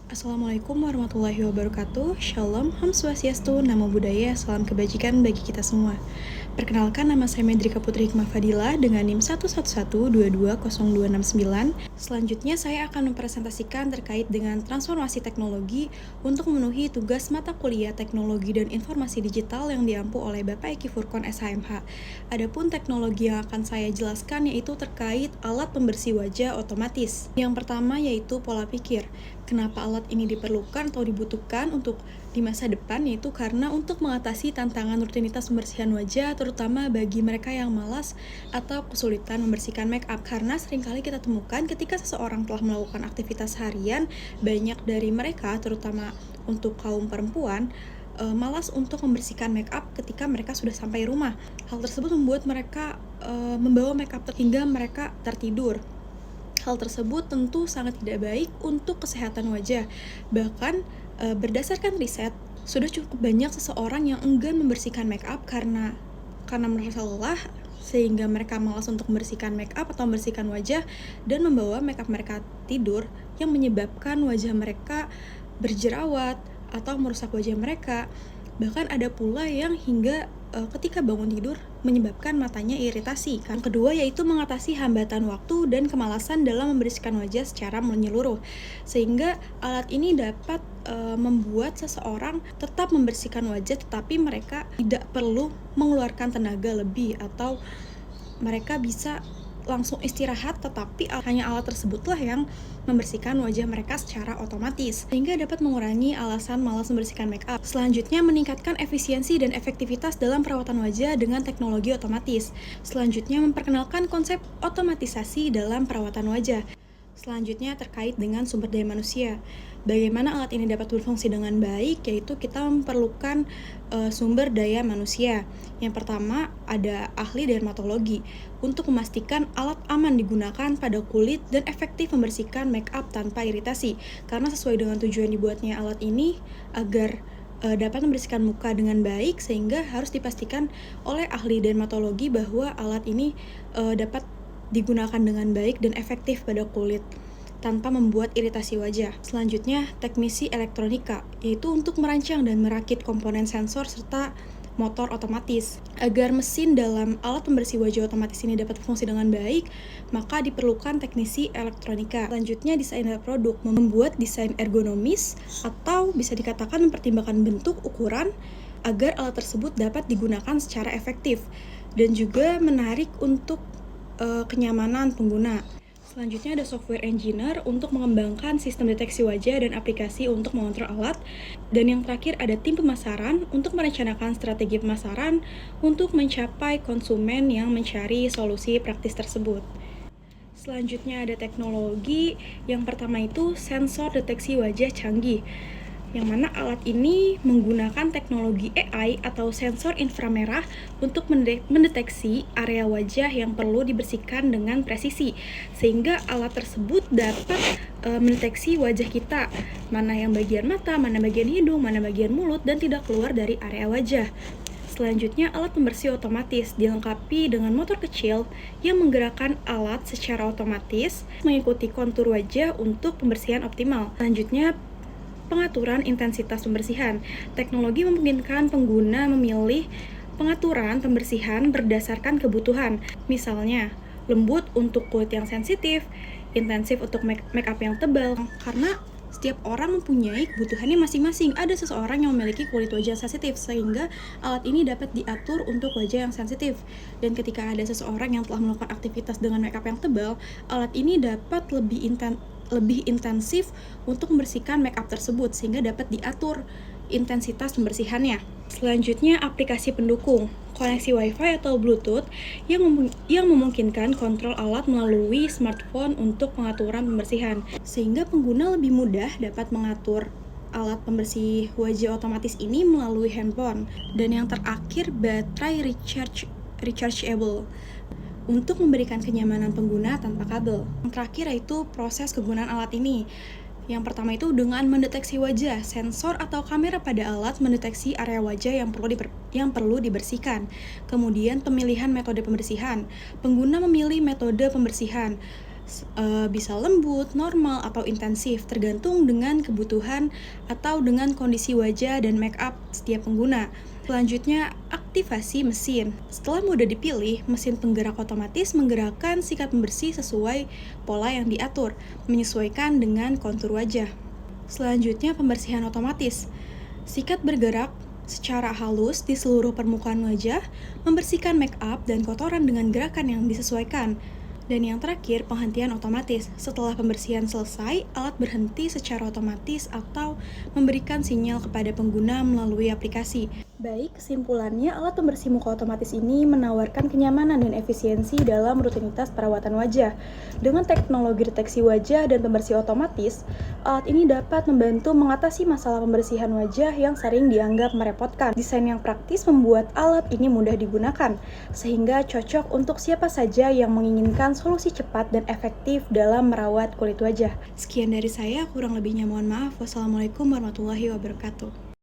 Assalamualaikum warahmatullahi wabarakatuh. Shalom, Ham Swastiastu, Namo Buddhaya, salam kebajikan bagi kita semua. Perkenalkan, nama saya Medrika Putri Hikmah Fadila dengan NIM 111220269. Selanjutnya saya akan mempresentasikan terkait dengan transformasi teknologi untuk memenuhi tugas mata kuliah Teknologi dan Informasi Digital yang diampu oleh Bapak Eki Furkon SHMH. Adapun teknologi yang akan saya jelaskan yaitu terkait alat pembersih wajah otomatis. Yang pertama yaitu pola pikir. Kenapa alat ini diperlukan atau dibutuhkan untuk di masa depan, yaitu karena untuk mengatasi tantangan rutinitas pembersihan wajah, terutama bagi mereka yang malas atau kesulitan membersihkan make up. Karena seringkali kita temukan ketika seseorang telah melakukan aktivitas harian, banyak dari mereka, terutama untuk kaum perempuan, malas untuk membersihkan make up ketika mereka sudah sampai rumah. Hal tersebut membuat mereka membawa make up hingga mereka tertidur. Hal tersebut tentu sangat tidak baik untuk kesehatan wajah. Bahkan berdasarkan riset, sudah cukup banyak seseorang yang enggan membersihkan make up karena merasa lelah, sehingga mereka malas untuk membersihkan make up atau membersihkan wajah dan membawa make up mereka tidur, yang menyebabkan wajah mereka berjerawat atau merusak wajah mereka. Bahkan ada pula yang hingga ketika bangun tidur menyebabkan matanya iritasi. Yang kedua yaitu mengatasi hambatan waktu dan kemalasan dalam membersihkan wajah secara menyeluruh. Sehingga alat ini dapat membuat seseorang tetap membersihkan wajah, tetapi mereka tidak perlu mengeluarkan tenaga lebih atau mereka bisa langsung istirahat, tetapi hanya alat tersebutlah yang membersihkan wajah mereka secara otomatis, sehingga dapat mengurangi alasan malas membersihkan make up. Selanjutnya, meningkatkan efisiensi dan efektivitas dalam perawatan wajah dengan teknologi otomatis. Selanjutnya, memperkenalkan konsep otomatisasi dalam perawatan wajah. Selanjutnya, terkait dengan sumber daya manusia. Bagaimana alat ini dapat berfungsi dengan baik, yaitu kita memerlukan sumber daya manusia. Yang pertama, ada ahli dermatologi untuk memastikan alat aman digunakan pada kulit dan efektif membersihkan make up tanpa iritasi. Karena sesuai dengan tujuan dibuatnya alat ini agar dapat membersihkan muka dengan baik, sehingga harus dipastikan oleh ahli dermatologi bahwa alat ini dapat digunakan dengan baik dan efektif pada kulit tanpa membuat iritasi wajah. Selanjutnya, teknisi elektronika, yaitu untuk merancang dan merakit komponen sensor serta motor otomatis. Agar mesin dalam alat pembersih wajah otomatis ini dapat berfungsi dengan baik, maka diperlukan teknisi elektronika. Selanjutnya, desainer produk, membuat desain ergonomis atau bisa dikatakan mempertimbangkan bentuk, ukuran, agar alat tersebut dapat digunakan secara efektif dan juga menarik untuk kenyamanan pengguna. Selanjutnya ada software engineer untuk mengembangkan sistem deteksi wajah dan aplikasi untuk mengontrol alat. Dan yang terakhir ada tim pemasaran untuk merencanakan strategi pemasaran untuk mencapai konsumen yang mencari solusi praktis tersebut. Selanjutnya ada teknologi, yang pertama itu sensor deteksi wajah canggih, yang mana alat ini menggunakan teknologi AI atau sensor inframerah untuk mendeteksi area wajah yang perlu dibersihkan dengan presisi, sehingga alat tersebut dapat mendeteksi wajah kita, mana yang bagian mata, mana bagian hidung, mana bagian mulut, dan tidak keluar dari area wajah. Selanjutnya, alat pembersih otomatis dilengkapi dengan motor kecil yang menggerakkan alat secara otomatis mengikuti kontur wajah untuk pembersihan optimal. Selanjutnya, pengaturan intensitas pembersihan. Teknologi memungkinkan pengguna memilih pengaturan pembersihan berdasarkan kebutuhan. Misalnya, lembut untuk kulit yang sensitif, intensif untuk make up yang tebal. Karena setiap orang mempunyai kebutuhannya masing-masing. Ada seseorang yang memiliki kulit wajah sensitif, sehingga alat ini dapat diatur untuk wajah yang sensitif. Dan ketika ada seseorang yang telah melakukan aktivitas dengan make up yang tebal, alat ini dapat lebih intensif untuk membersihkan make up tersebut, sehingga dapat diatur intensitas pembersihannya. Selanjutnya, aplikasi pendukung, koneksi Wi-Fi atau Bluetooth yang memungkinkan kontrol alat melalui smartphone untuk pengaturan pembersihan, sehingga pengguna lebih mudah dapat mengatur alat pembersih wajah otomatis ini melalui handphone. Dan yang terakhir, baterai rechargeable untuk memberikan kenyamanan pengguna tanpa kabel. Yang terakhir yaitu proses kegunaan alat ini. Yang pertama itu dengan mendeteksi wajah, sensor atau kamera pada alat mendeteksi area wajah yang perlu dibersihkan. Kemudian pemilihan metode pembersihan. Pengguna memilih metode pembersihan. Bisa lembut, normal, atau intensif, tergantung dengan kebutuhan atau dengan kondisi wajah dan make up setiap pengguna. Selanjutnya, aktivasi mesin. Setelah mode dipilih, mesin penggerak otomatis menggerakkan sikat pembersih sesuai pola yang diatur, menyesuaikan dengan kontur wajah. Selanjutnya, pembersihan otomatis. Sikat bergerak secara halus di seluruh permukaan wajah, membersihkan make up dan kotoran dengan gerakan yang disesuaikan. Dan yang terakhir, penghentian otomatis. Setelah pembersihan selesai, alat berhenti secara otomatis atau memberikan sinyal kepada pengguna melalui aplikasi. Baik, kesimpulannya alat pembersih muka otomatis ini menawarkan kenyamanan dan efisiensi dalam rutinitas perawatan wajah. Dengan teknologi deteksi wajah dan pembersih otomatis, alat ini dapat membantu mengatasi masalah pembersihan wajah yang sering dianggap merepotkan. Desain yang praktis membuat alat ini mudah digunakan, sehingga cocok untuk siapa saja yang menginginkan solusi cepat dan efektif dalam merawat kulit wajah. Sekian dari saya, kurang lebihnya mohon maaf. Wassalamualaikum warahmatullahi wabarakatuh.